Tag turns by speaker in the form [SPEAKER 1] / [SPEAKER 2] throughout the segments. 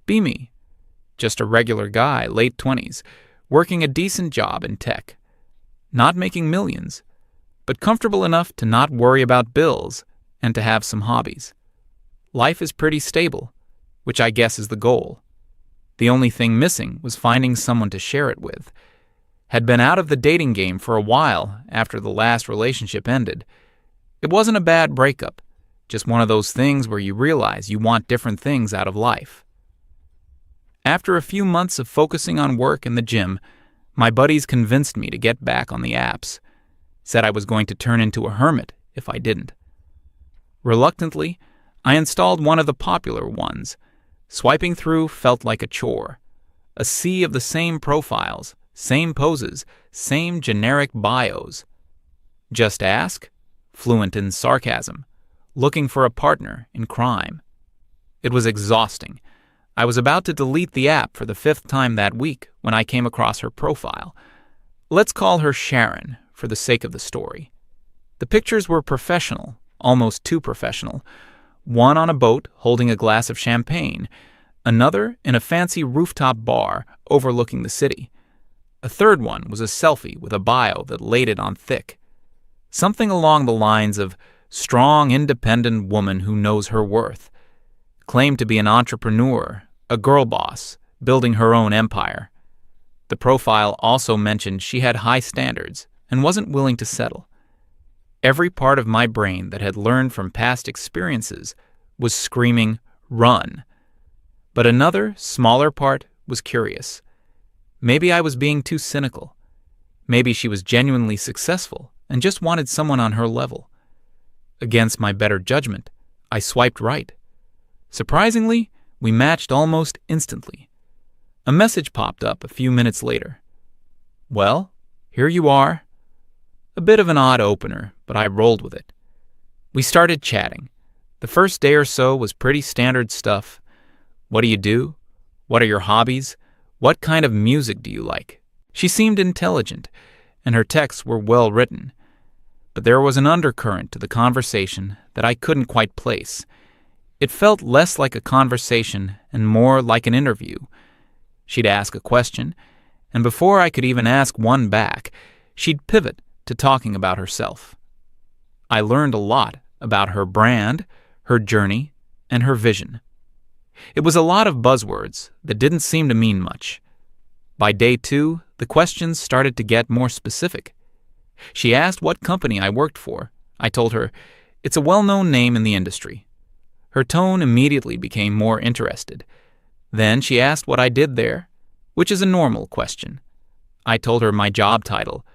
[SPEAKER 1] Be me. Just a regular guy, late 20s, working a decent job in tech. Not making millions, but comfortable enough to not worry about bills and to have some hobbies. Life is pretty stable, which I guess is the goal. The only thing missing was finding someone to share it with. Had been out of the dating game for a while after the last relationship ended. It wasn't a bad breakup, just one of those things where you realize you want different things out of life. After a few months of focusing on work and the gym, my buddies convinced me to get back on the apps. Said I was going to turn into a hermit if I didn't. Reluctantly, I installed one of the popular ones. Swiping through felt like a chore. A sea of the same profiles, same poses, same generic bios. Just ask, fluent in sarcasm, looking for a partner in crime. It was exhausting. I was about to delete the app for the 5th time that week when I came across her profile. Let's call her Sharon, for the sake of the story. The pictures were professional, almost too professional. One on a boat holding a glass of champagne, another in a fancy rooftop bar overlooking the city. A third one was a selfie with a bio that laid it on thick. Something along the lines of strong, independent woman who knows her worth. Claimed to be an entrepreneur, a girl boss, building her own empire. The profile also mentioned she had high standards and wasn't willing to settle. Every part of my brain that had learned from past experiences was screaming, run. But another, smaller part was curious. Maybe I was being too cynical. Maybe she was genuinely successful and just wanted someone on her level. Against my better judgment, I swiped right. Surprisingly, we matched almost instantly. A message popped up a few minutes later. Well, here you are. A bit of an odd opener, but I rolled with it. We started chatting. The first day or so was pretty standard stuff. What do you do? What are your hobbies? What kind of music do you like? She seemed intelligent, and her texts were well written. But there was an undercurrent to the conversation that I couldn't quite place. It felt less like a conversation and more like an interview. She'd ask a question, and before I could even ask one back, she'd pivot to talking about herself. I learned a lot about her brand, her journey, and her vision. It was a lot of buzzwords that didn't seem to mean much. By day 2, the questions started to get more specific. She asked what company I worked for. I told her, it's a well-known name in the industry. Her tone immediately became more interested. Then she asked what I did there, which is a normal question. I told her my job title.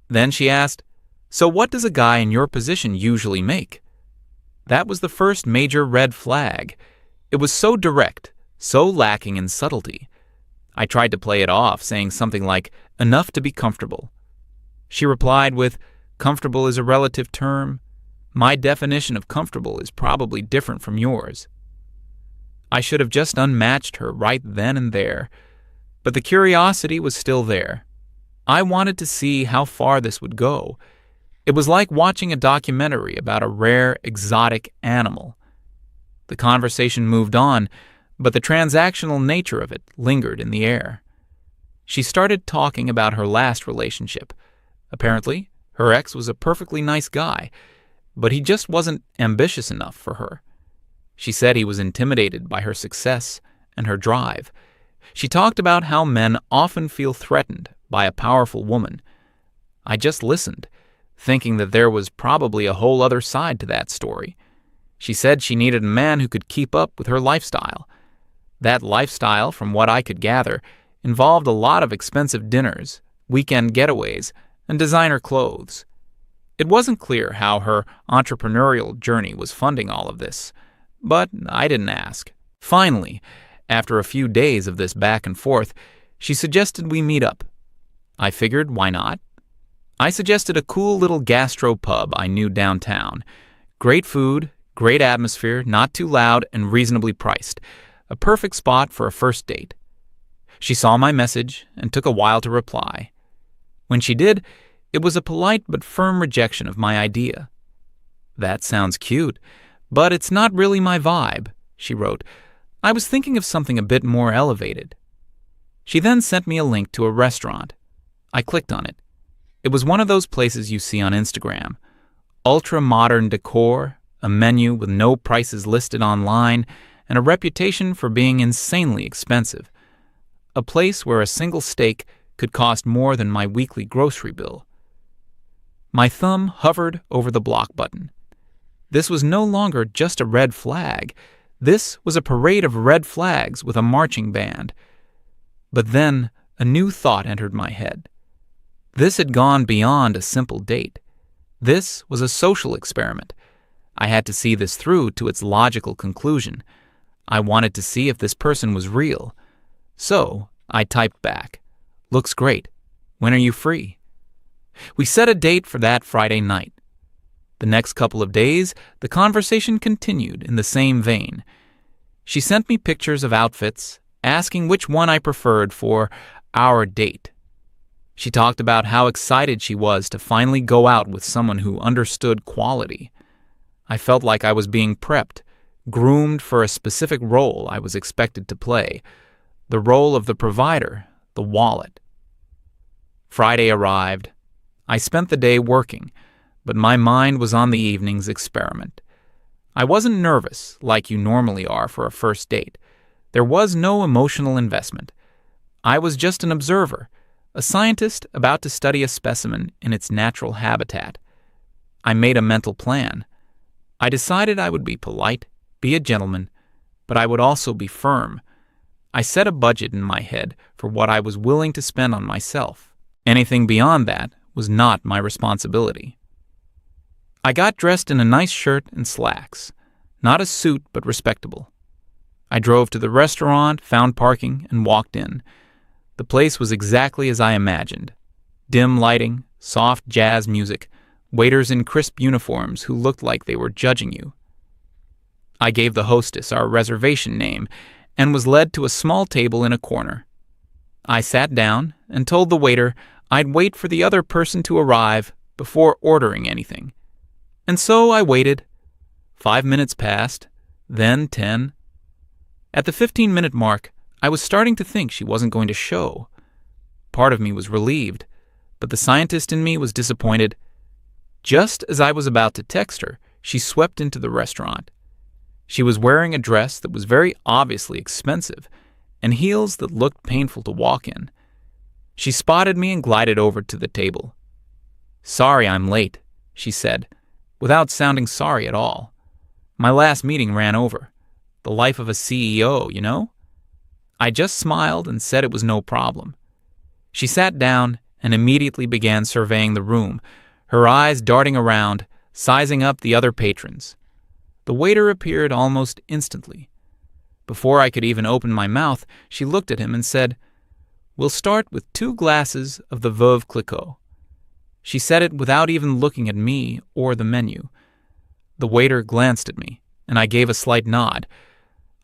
[SPEAKER 1] Then she asked, so what does a guy in your position usually make? That was the first major red flag. It was so direct, so lacking in subtlety. I tried to play it off, saying something like, enough to be comfortable. She replied with, comfortable is a relative term. My definition of comfortable is probably different from yours. I should have just unmatched her right then and there, but the curiosity was still there. I wanted to see how far this would go. It was like watching a documentary about a rare, exotic animal. The conversation moved on, but the transactional nature of it lingered in the air. She started talking about her last relationship. Apparently, her ex was a perfectly nice guy, but he just wasn't ambitious enough for her. She said he was intimidated by her success and her drive. She talked about how men often feel threatened by a powerful woman. I just listened, thinking that there was probably a whole other side to that story. She said she needed a man who could keep up with her lifestyle. That lifestyle, from what I could gather, involved a lot of expensive dinners, weekend getaways, and designer clothes. It wasn't clear how her entrepreneurial journey was funding all of this, but I didn't ask. Finally, after a few days of this back and forth, she suggested we meet up. I figured, why not? I suggested a cool little gastro pub I knew downtown. Great food, great atmosphere, not too loud, and reasonably priced. A perfect spot for a first date. She saw my message and took a while to reply. When she did, it was a polite but firm rejection of my idea. That sounds cute, but it's not really my vibe, she wrote. I was thinking of something a bit more elevated. She then sent me a link to a restaurant. I clicked on it. It was one of those places you see on Instagram. Ultra-modern decor, a menu with no prices listed online, and a reputation for being insanely expensive. A place where a single steak could cost more than my weekly grocery bill. My thumb hovered over the block button. This was no longer just a red flag. This was a parade of red flags with a marching band. But then a new thought entered my head. This had gone beyond a simple date. This was a social experiment. I had to see this through to its logical conclusion. I wanted to see if this person was real. So I typed back, "Looks great. When are you free?" We set a date for that Friday night. The next couple of days, the conversation continued in the same vein. She sent me pictures of outfits, asking which one I preferred for our date. She talked about how excited she was to finally go out with someone who understood quality. I felt like I was being prepped, groomed for a specific role I was expected to play, the role of the provider, the wallet. Friday arrived. I spent the day working, but my mind was on the evening's experiment. I wasn't nervous like you normally are for a first date. There was no emotional investment. I was just an observer, a scientist about to study a specimen in its natural habitat. I made a mental plan. I decided I would be polite, be a gentleman, but I would also be firm. I set a budget in my head for what I was willing to spend on myself. Anything beyond that was not my responsibility. I got dressed in a nice shirt and slacks, not a suit but respectable. I drove to the restaurant, found parking, and walked in. The place was exactly as I imagined. Dim lighting, soft jazz music, waiters in crisp uniforms who looked like they were judging you. I gave the hostess our reservation name and was led to a small table in a corner. I sat down and told the waiter I'd wait for the other person to arrive before ordering anything. And so I waited. 5 minutes passed, then 10. At the 15-minute mark, I was starting to think she wasn't going to show. Part of me was relieved, but the scientist in me was disappointed. Just as I was about to text her, she swept into the restaurant. She was wearing a dress that was very obviously expensive and heels that looked painful to walk in. She spotted me and glided over to the table. "Sorry I'm late," she said, without sounding sorry at all. "My last meeting ran over. The life of a CEO, you know?" I just smiled and said it was no problem. She sat down and immediately began surveying the room, her eyes darting around, sizing up the other patrons. The waiter appeared almost instantly. Before I could even open my mouth, she looked at him and said, "We'll start with 2 glasses of the Veuve Clicquot." She said it without even looking at me or the menu. The waiter glanced at me, and I gave a slight nod.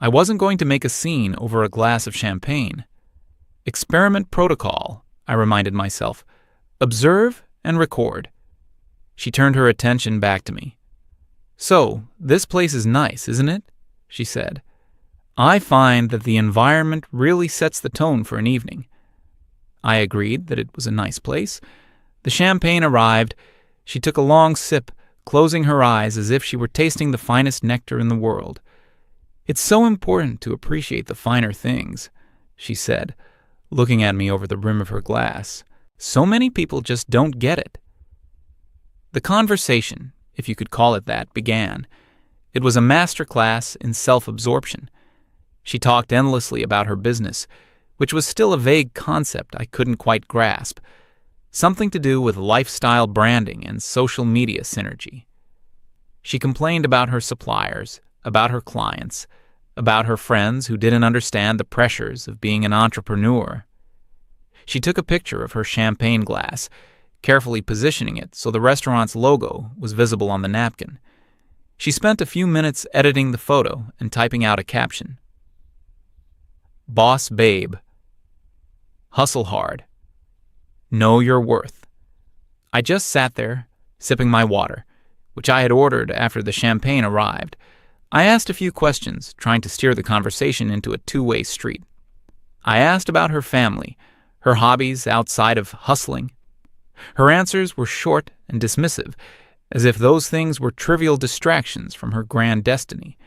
[SPEAKER 1] I wasn't going to make a scene over a glass of champagne. Experiment protocol, I reminded myself. Observe and record. She turned her attention back to me. "So, this place is nice, isn't it?" she said. "I find that the environment really sets the tone for an evening." I agreed that it was a nice place. The champagne arrived. She took a long sip, closing her eyes as if she were tasting the finest nectar in the world. "It's so important to appreciate the finer things," she said, looking at me over the rim of her glass. "So many people just don't get it." The conversation, if you could call it that, began. It was a master class in self-absorption. She talked endlessly about her business, which was still a vague concept I couldn't quite grasp, something to do with lifestyle branding and social media synergy. She complained about her suppliers, about her clients, about her friends who didn't understand the pressures of being an entrepreneur. She took a picture of her champagne glass, carefully positioning it so the restaurant's logo was visible on the napkin. She spent a few minutes editing the photo and typing out a caption. "Boss babe. Hustle hard. Know your worth." I just sat there, sipping my water, which I had ordered after the champagne arrived. I asked a few questions, trying to steer the conversation into a two-way street. I asked about her family, her hobbies outside of hustling. Her answers were short and dismissive, as if those things were trivial distractions from her grand destiny.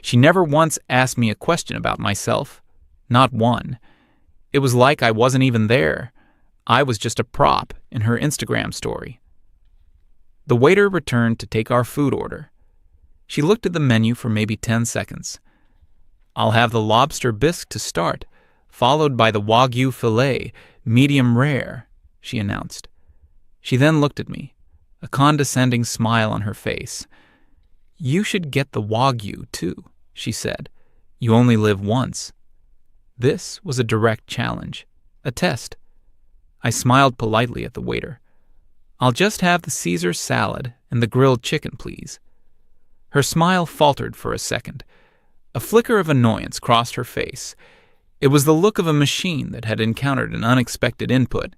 [SPEAKER 1] She never once asked me a question about myself, not one. It was like I wasn't even there. I was just a prop in her Instagram story. The waiter returned to take our food order. She looked at the menu for maybe 10 seconds. "I'll have the lobster bisque to start, followed by the Wagyu filet, medium rare," she announced. She then looked at me, a condescending smile on her face. "You should get the Wagyu, too," she said. "You only live once." This was a direct challenge, a test. I smiled politely at the waiter. "I'll just have the Caesar salad and the grilled chicken, please." Her smile faltered for a second. A flicker of annoyance crossed her face. It was the look of a machine that had encountered an unexpected input.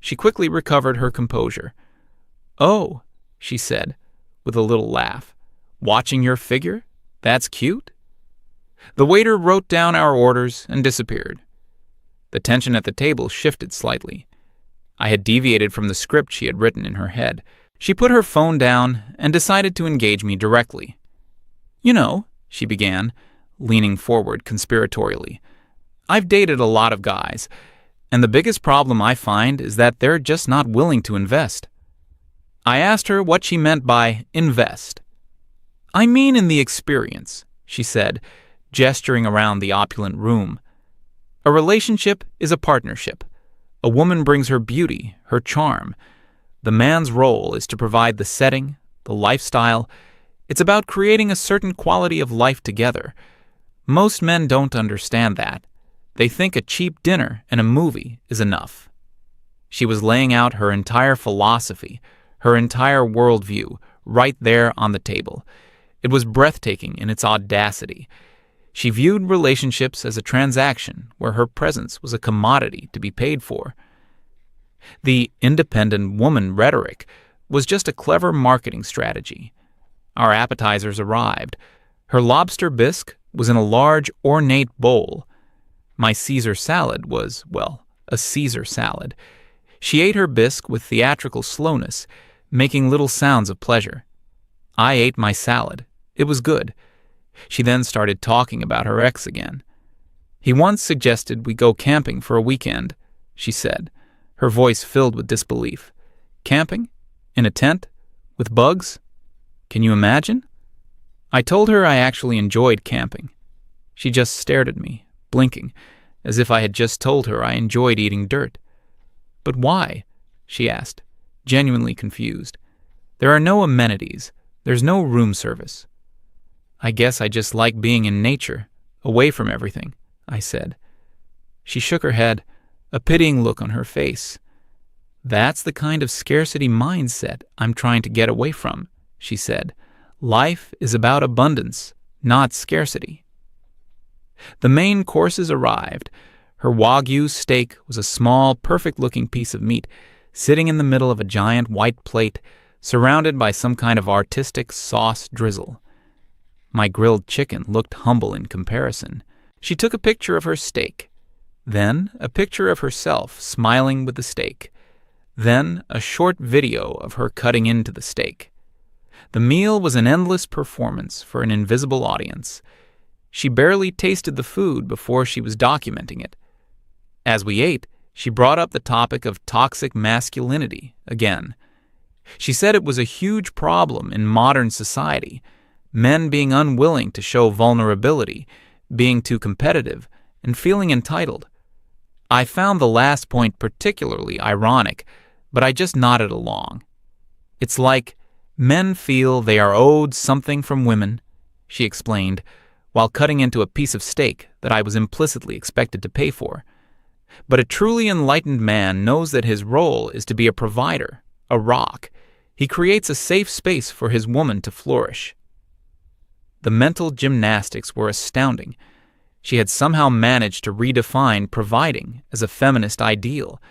[SPEAKER 1] She quickly recovered her composure. "Oh," she said, with a little laugh. "Watching your figure? That's cute." The waiter wrote down our orders and disappeared. The tension at the table shifted slightly. I had deviated from the script she had written in her head. She put her phone down and decided to engage me directly. "You know," she began, leaning forward conspiratorially, "I've dated a lot of guys, and the biggest problem I find is that they're just not willing to invest." I asked her what she meant by invest. "I mean in the experience," she said, gesturing around the opulent room. "A relationship is a partnership. A woman brings her beauty, her charm. The man's role is to provide the setting, the lifestyle. It's about creating a certain quality of life together. Most men don't understand that. They think a cheap dinner and a movie is enough." She was laying out her entire philosophy, her entire worldview, right there on the table. It was breathtaking in its audacity. She viewed relationships as a transaction where her presence was a commodity to be paid for. The independent woman rhetoric was just a clever marketing strategy. Our appetizers arrived. Her lobster bisque was in a large, ornate bowl. My Caesar salad was, well, a Caesar salad. She ate her bisque with theatrical slowness, making little sounds of pleasure. I ate my salad. It was good. She then started talking about her ex again. "He once suggested we go camping for a weekend," she said, her voice filled with disbelief. "Camping? In a tent? With bugs? Can you imagine?" I told her I actually enjoyed camping. She just stared at me, blinking, as if I had just told her I enjoyed eating dirt. "But why?" she asked, genuinely confused. "There are no amenities. There's no room service." "I guess I just like being in nature, away from everything," I said. She shook her head, a pitying look on her face. "That's the kind of scarcity mindset I'm trying to get away from," she said. "Life is about abundance, not scarcity." The main courses arrived. Her Wagyu steak was a small, perfect-looking piece of meat, sitting in the middle of a giant white plate, surrounded by some kind of artistic sauce drizzle. My grilled chicken looked humble in comparison. She took a picture of her steak, then a picture of herself smiling with the steak, then a short video of her cutting into the steak. The meal was an endless performance for an invisible audience. She barely tasted the food before she was documenting it. As we ate, she brought up the topic of toxic masculinity again. She said it was a huge problem in modern society, men being unwilling to show vulnerability, being too competitive, and feeling entitled. I found the last point particularly ironic, but I just nodded along. "It's like men feel they are owed something from women," she explained, while cutting into a piece of steak that I was implicitly expected to pay for. "But a truly enlightened man knows that his role is to be a provider, a rock. He creates a safe space for his woman to flourish." The mental gymnastics were astounding. She had somehow managed to redefine providing as a feminist ideal,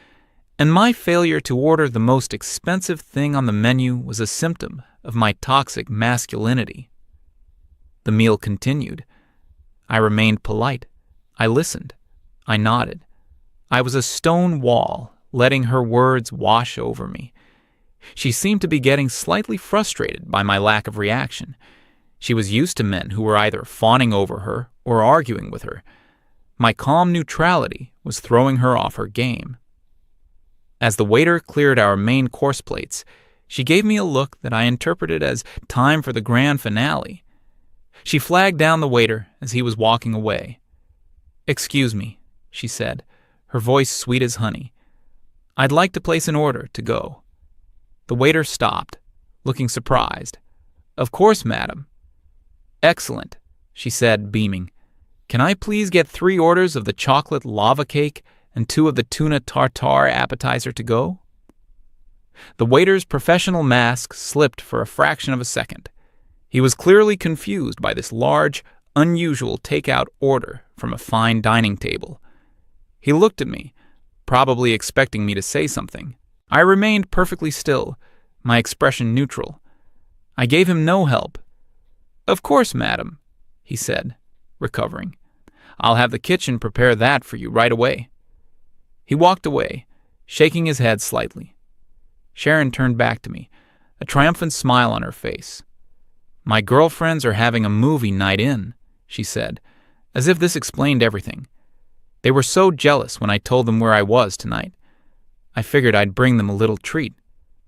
[SPEAKER 1] and my failure to order the most expensive thing on the menu was a symptom of my toxic masculinity. The meal continued. I remained polite. I listened. I nodded. I was a stone wall, letting her words wash over me. She seemed to be getting slightly frustrated by my lack of reaction. She was used to men who were either fawning over her or arguing with her. My calm neutrality was throwing her off her game. As the waiter cleared our main course plates, she gave me a look that I interpreted as time for the grand finale. She flagged down the waiter as he was walking away. "Excuse me," she said, her voice sweet as honey. "I'd like to place an order to go." The waiter stopped, looking surprised. "Of course, madam." "Excellent," she said, beaming. "Can I please get 3 orders of the chocolate lava cake and 2 of the tuna tartare appetizer to go?" The waiter's professional mask slipped for a fraction of a second. He was clearly confused by this large, unusual takeout order from a fine dining table. He looked at me, probably expecting me to say something. I remained perfectly still, my expression neutral. I gave him no help. "Of course, madam," he said, recovering. "I'll have the kitchen prepare that for you right away." He walked away, shaking his head slightly. Sharon turned back to me, a triumphant smile on her face. "My girlfriends are having a movie night in," she said, as if this explained everything. "They were so jealous when I told them where I was tonight. I figured I'd bring them a little treat.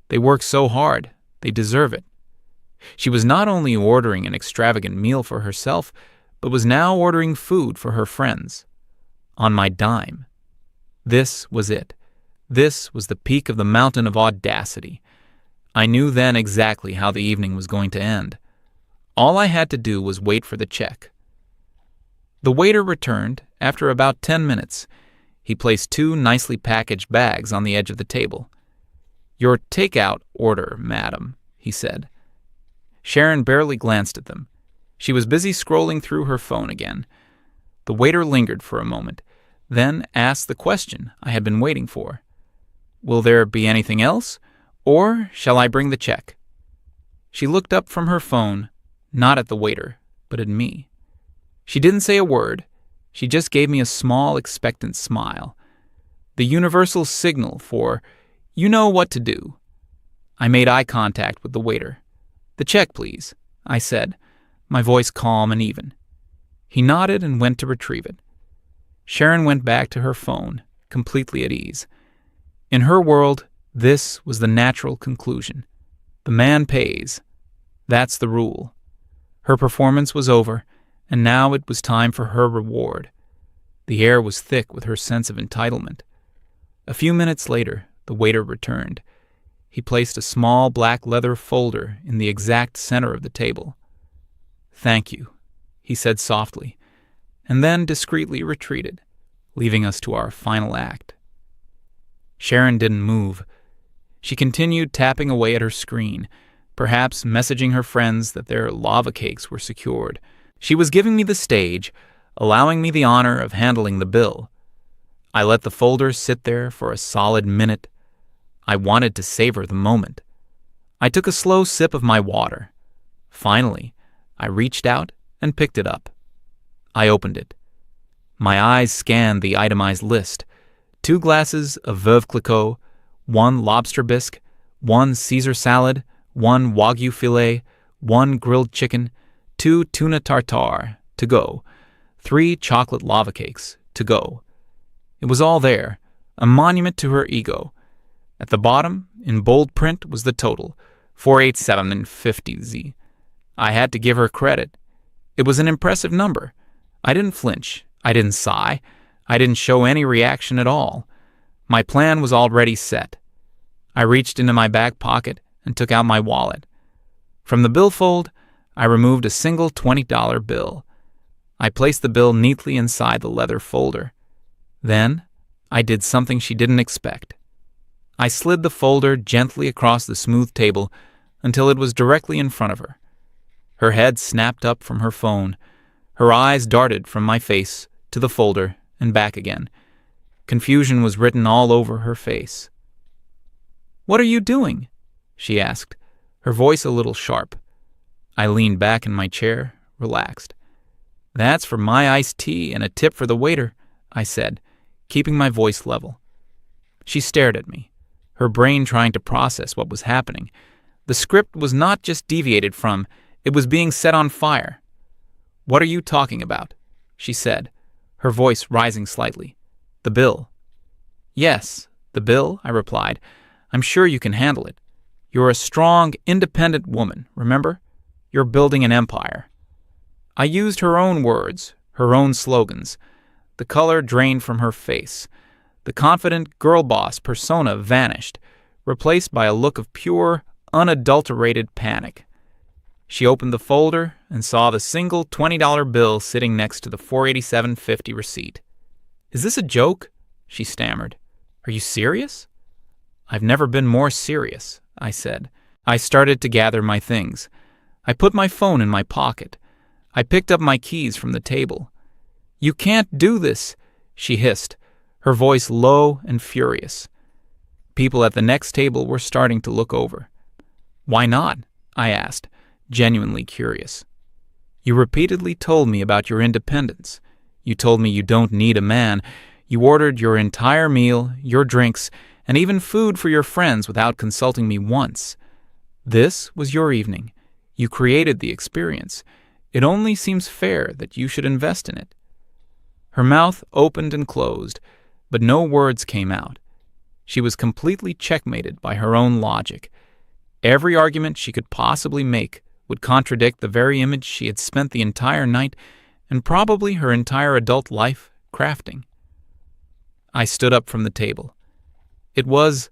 [SPEAKER 1] They work so hard, they deserve it." She was not only ordering an extravagant meal for herself, but was now ordering food for her friends. On my dime. This was it. This was the peak of the mountain of audacity. I knew then exactly how the evening was going to end. All I had to do was wait for the check. The waiter returned after about 10 minutes. He placed 2 nicely packaged bags on the edge of the table. "Your takeout order, madam," he said. Sharon barely glanced at them. She was busy scrolling through her phone again. The waiter lingered for a moment, then asked the question I had been waiting for. "Will there be anything else, or shall I bring the check?" She looked up from her phone, not at the waiter, but at me. She didn't say a word. She just gave me a small, expectant smile. The universal signal for, "You know what to do." I made eye contact with the waiter. "The check, please," I said, my voice calm and even. He nodded and went to retrieve it. Sharon went back to her phone, completely at ease. In her world, this was the natural conclusion. The man pays. That's the rule. Her performance was over, and now it was time for her reward. The air was thick with her sense of entitlement. A few minutes later, the waiter returned. He placed a small black leather folder in the exact center of the table. "Thank you," he said softly, and then discreetly retreated, leaving us to our final act. Sharon didn't move. She continued tapping away at her screen, perhaps messaging her friends that their lava cakes were secured. She was giving me the stage, allowing me the honor of handling the bill. I let the folder sit there for a solid minute. I wanted to savor the moment. I took a slow sip of my water. Finally, I reached out and picked it up. I opened it. My eyes scanned the itemized list. 2 glasses of Veuve Clicquot, 1 lobster bisque, 1 Caesar salad, 1 Wagyu filet, 1 grilled chicken, 2 tuna tartare, to go, 3 chocolate lava cakes, to go. It was all there, a monument to her ego. At the bottom, in bold print, was the total, 487,50 I had to give her credit. It was an impressive number. I didn't flinch. I didn't sigh. I didn't show any reaction at all. My plan was already set. I reached into my back pocket and took out my wallet. From the billfold, I removed a single $20 bill. I placed the bill neatly inside the leather folder. Then, I did something she didn't expect. I slid the folder gently across the smooth table until it was directly in front of her. Her head snapped up from her phone. Her eyes darted from my face to the folder and back again. Confusion was written all over her face. "What are you doing?" she asked, her voice a little sharp. I leaned back in my chair, relaxed. "That's for my iced tea and a tip for the waiter," I said, keeping my voice level. She stared at me, her brain trying to process what was happening. The script was not just deviated from, it was being set on fire. "What are you talking about?" she said, her voice rising slightly. "The bill." "Yes, the bill," I replied. "I'm sure you can handle it. You're a strong, independent woman, remember? You're building an empire." I used her own words, her own slogans. The color drained from her face. The confident girl boss persona vanished, replaced by a look of pure, unadulterated panic. She opened the folder and saw the single $20 bill sitting next to the $487.50 receipt. "Is this a joke?" she stammered. "Are you serious?" "I've never been more serious," I said. I started to gather my things. I put my phone in my pocket. I picked up my keys from the table. "You can't do this," she hissed, her voice low and furious. People at the next table were starting to look over. "Why not?" I asked, genuinely curious. "You repeatedly told me about your independence. You told me you don't need a man. You ordered your entire meal, your drinks, and even food for your friends without consulting me once. This was your evening. You created the experience. It only seems fair that you should invest in it." Her mouth opened and closed, but no words came out. She was completely checkmated by her own logic. Every argument she could possibly make would contradict the very image she had spent the entire night and probably her entire adult life crafting. I stood up from the table. "It was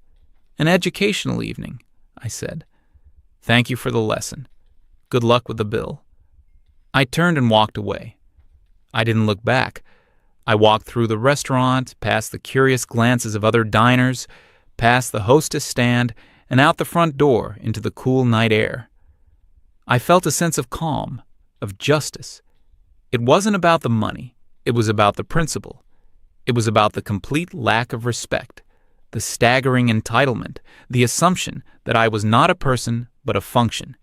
[SPEAKER 1] an educational evening," I said. "Thank you for the lesson. Good luck with the bill." I turned and walked away. I didn't look back. I walked through the restaurant, past the curious glances of other diners, past the hostess stand, and out the front door into the cool night air. I felt a sense of calm, of justice. It wasn't about the money. It was about the principle. It was about the complete lack of respect, the staggering entitlement, the assumption that I was not a person but a function.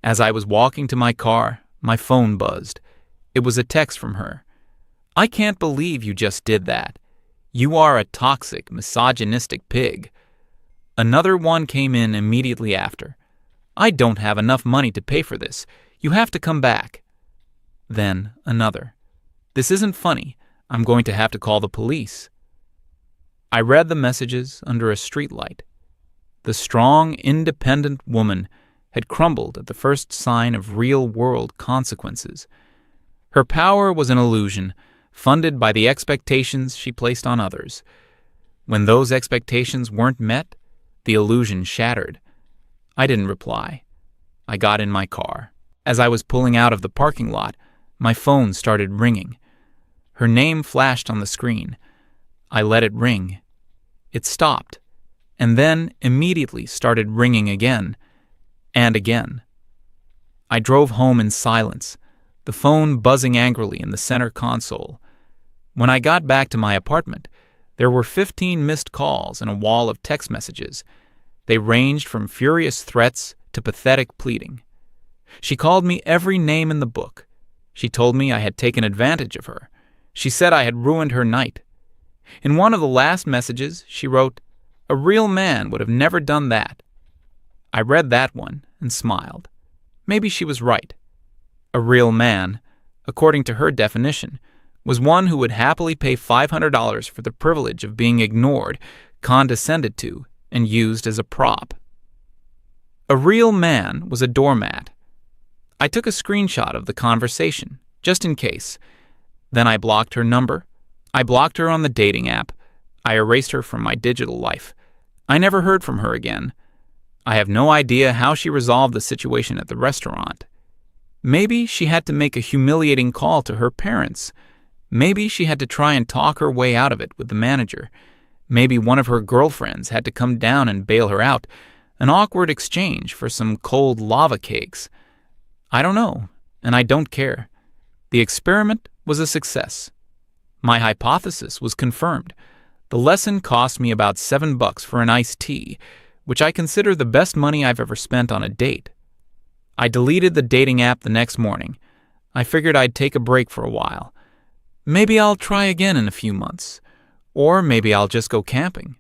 [SPEAKER 1] As I was walking to my car, my phone buzzed. It was a text from her. "I can't believe you just did that. You are a toxic, misogynistic pig." Another one came in immediately after. "I don't have enough money to pay for this. You have to come back." Then another. "This isn't funny. I'm going to have to call the police." I read the messages under a streetlight. The strong, independent woman had crumbled at the first sign of real-world consequences. Her power was an illusion, funded by the expectations she placed on others. When those expectations weren't met, the illusion shattered. I didn't reply. I got in my car. As I was pulling out of the parking lot, my phone started ringing. Her name flashed on the screen. I let it ring. It stopped, and then immediately started ringing again, and again. I drove home in silence, the phone buzzing angrily in the center console. When I got back to my apartment, there were 15 missed calls and a wall of text messages. They ranged from furious threats to pathetic pleading. She called me every name in the book. She told me I had taken advantage of her. She said I had ruined her night. In one of the last messages, she wrote, "A real man would have never done that." I read that one and smiled. Maybe she was right. A real man, according to her definition, was one who would happily pay $500 for the privilege of being ignored, condescended to, and used as a prop. A real man was a doormat. I took a screenshot of the conversation, just in case. Then I blocked her number. I blocked her on the dating app. I erased her from my digital life. I never heard from her again. I have no idea how she resolved the situation at the restaurant. Maybe she had to make a humiliating call to her parents. Maybe she had to try and talk her way out of it with the manager. Maybe one of her girlfriends had to come down and bail her out, an awkward exchange for some cold lava cakes. I don't know, and I don't care. The experiment was a success. My hypothesis was confirmed. The lesson cost me about $7 for an iced tea, which I consider the best money I've ever spent on a date. I deleted the dating app the next morning. I figured I'd take a break for a while. Maybe I'll try again in a few months. Or maybe I'll just go camping.